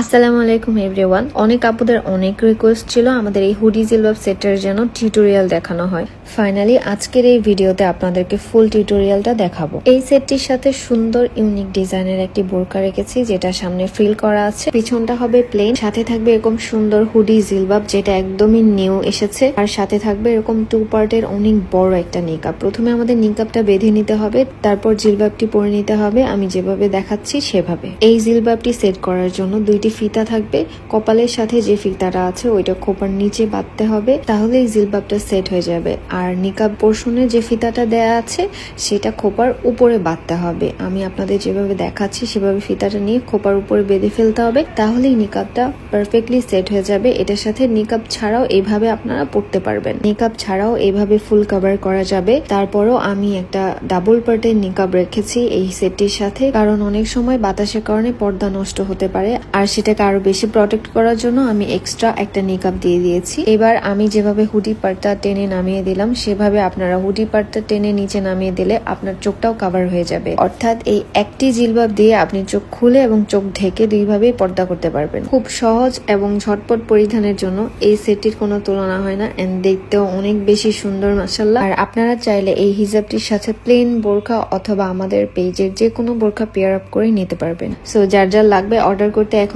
আসসালামু আলাইকুম এভরিওয়ান। অনেক আপুদের অনেক রিকোয়েস্ট ছিল আমাদের এই হুডি জিলবাব সেটের যেন টিউটোরিয়াল দেখানো হয়। ফাইনালি আজকের এই ভিডিওতে আপনাদেরকে ফুল টিউটোরিয়ালটা দেখাবো। এই সেটটির সাথে সুন্দর ইউনিক ডিজাইনের একটি বোরকা রেখেছি, যেটা সামনে ফ্রিল করা আছে, পিছনটা হবে প্লেন, সাথে থাকবে এরকম সুন্দর হুডি জিলবাব যেটা একদমই নিউ এসেছে, আর সাথে থাকবে এরকম 2 পার্টের অনেক বড় একটা নিকাব। প্রথমে আমাদের নিকাবটা বেঁধে নিতে হবে, তারপর জিলবাবটি পরে নিতে হবে আমি যেভাবে দেখাচ্ছি সেভাবে। এই জিলবাবটি সেট করার জন্য দুইটি ফিতা থাকবে, কপালের সাথে যে ফিতাটা আছে ওইটা খোপার নিচে বাঁধতে হবে, তাহলে এই জিলবাবটা সেট হয়ে যাবে। আর নিকাব পোর্শনে যে ফিতাটা দেয়া আছে সেটা খোপার উপরে বাঁধতে হবে। আমি আপনাদের যেভাবে দেখাচ্ছি সেভাবে ফিতাটা নিয়ে খোপার উপরে বেঁধে ফেলতে হবে, তাহলেই নিকাবটা পারফেক্টলি সেট হয়ে যাবে। এটার সাথে নিকাব ছাড়াও এইভাবে আপনারা পড়তে পারবেন, নিকাব ছাড়াও এইভাবে ফুল কভার করা যাবে। তারপরও আমি একটা ডাবল পার্টের নিকাব রেখেছি এই সেটটির সাথে, কারণ অনেক সময় বাতাসের কারণে পর্দা নষ্ট হতে পারে, আর সেটাকে আরো বেশি প্রটেক্ট করার জন্য আমি এক্সট্রা একটা নিকাব দিয়ে দিয়েছি। এবার আমি যেভাবে হুডি পার্টটা টেনে নামিয়ে দিলাম সেভাবে আপনারা হুডি পার্টটা টেনে নিচে নামিয়ে দিলে আপনার চোখটাও কভার হয়ে যাবে। অর্থাৎ এই একটি জিলবাব দিয়ে আপনি চোখ খুলে এবং চোখ ঢেকে দুইভাবেই পর্দা করতে পারবেন। খুব সহজ এবং ঝটপট পরিধানের জন্য এই সেটটির কোনো তুলনা হয় না, এন্ড দেখতেও অনেক বেশি সুন্দর মাশাআল্লাহ। আর আপনারা চাইলে এই হিজাবটির সাথে প্লেন বোরকা অথবা আমাদের পেজের যে কোনো বোরকা পেয়ার আপ করে নিতে পারবেন। সো যার যার লাগবে অর্ডার করতে এখন